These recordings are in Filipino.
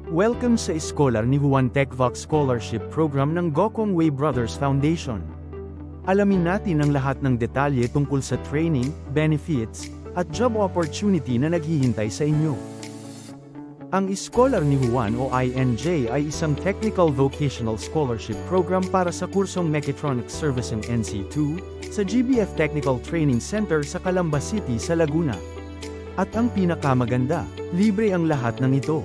Welcome sa Scholar ni Juan TechVox Scholarship Program ng Gokong Wei Brothers Foundation. Alamin natin ang lahat ng detalye tungkol sa training, benefits, at job opportunity na naghihintay sa inyo. Ang Scholar ni Juan o INJ ay isang technical vocational scholarship program para sa kursong Mechatronics Servicing NC2 sa GBF Technical Training Center sa Calamba City sa Laguna. At ang pinakamaganda, libre ang lahat ng ito.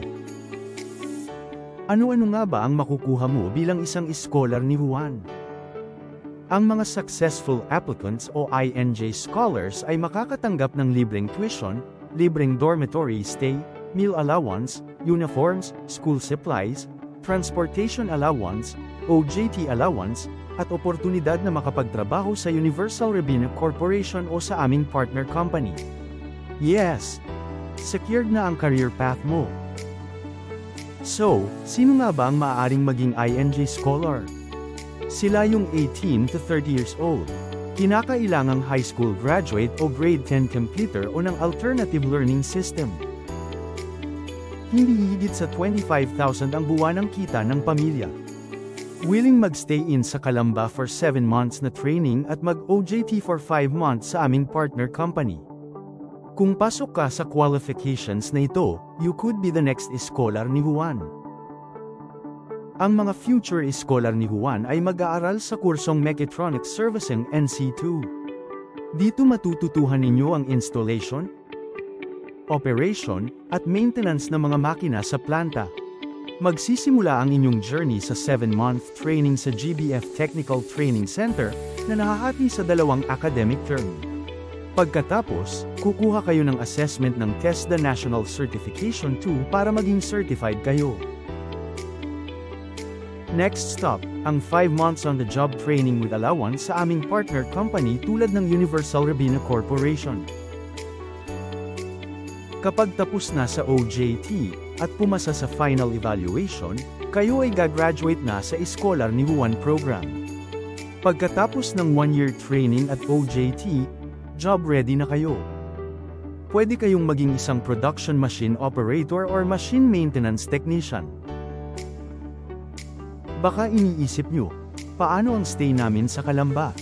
Ano-ano nga ba ang makukuha mo bilang isang Scholar ni Juan? Ang mga successful applicants o INJ scholars ay makakatanggap ng libreng tuition, libreng dormitory stay, meal allowance, uniforms, school supplies, transportation allowance, OJT allowance, at oportunidad na makapagtrabaho sa Universal Robina Corporation o sa aming partner company. Yes! Secured na ang career path mo. So, sino nga ba ang maaaring maging INJ scholar? Sila yung 18 to 30 years old. Kinakailangang high school graduate o grade 10 completer o ng alternative learning system. Hindi higit sa 25,000 ang buwanang kita ng pamilya. Willing magstay in sa Calamba for 7 months na training at mag-OJT for 5 months sa aming partner company. Kung pasok ka sa qualifications na ito, you could be the next Scholar ni Juan. Ang mga future Scholar ni Juan ay mag-aaral sa kursong Mechatronics Servicing NC2. Dito matututuhan ninyo ang installation, operation, at maintenance ng mga makina sa planta. Magsisimula ang inyong journey sa 7-month training sa GBF Technical Training Center na nahahati sa 2 academic term. Pagkatapos, kukuha kayo ng assessment ng TESDA National Certification 2 para maging certified kayo. Next stop, ang 5 months on the job training with allowance sa aming partner company tulad ng Universal Robina Corporation. Kapag tapos na sa OJT, at pumasa sa final evaluation, kayo ay gagraduate na sa Scholar ni Juan program. Pagkatapos ng 1-year training at OJT, job ready na kayo. Pwede kayong maging isang production machine operator or machine maintenance technician. Baka iniisip nyo, paano ang stay namin sa Calamba?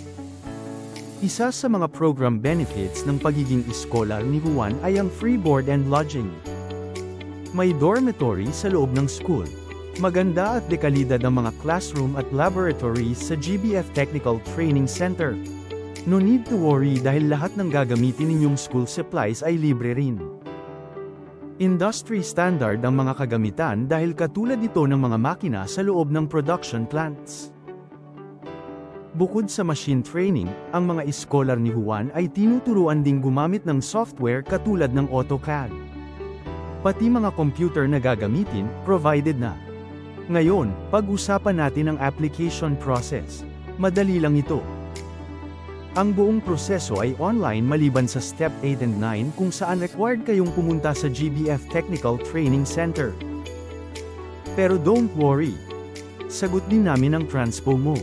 Isa sa mga program benefits ng pagiging Scholar ni Juan ay ang free board and lodging. May dormitory sa loob ng school. Maganda at dekalidad ang mga classroom at laboratories sa GBF Technical Training Center. No need to worry dahil lahat ng gagamitin ninyong school supplies ay libre rin. Industry standard ang mga kagamitan dahil katulad ito ng mga makina sa loob ng production plants. Bukod sa machine training, ang mga Scholar ni Juan ay tinuturuan ding gumamit ng software katulad ng AutoCAD. Pati mga computer na gagamitin, provided na. Ngayon, pag-usapan natin ang application process. Madali lang ito. Ang buong proseso ay online maliban sa Step 8 and 9 kung saan required kayong pumunta sa GBF Technical Training Center. Pero don't worry. Sagot din namin ang transpo mo.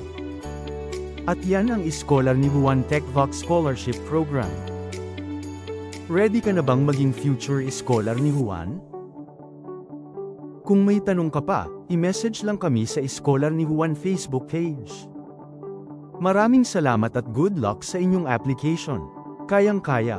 At yan ang Scholar ni Juan TechVox Scholarship Program. Ready ka na bang maging future Scholar ni Juan? Kung may tanong ka pa, i-message lang kami sa Scholar ni Juan Facebook page. Maraming salamat at good luck sa inyong application. Kayang-kaya.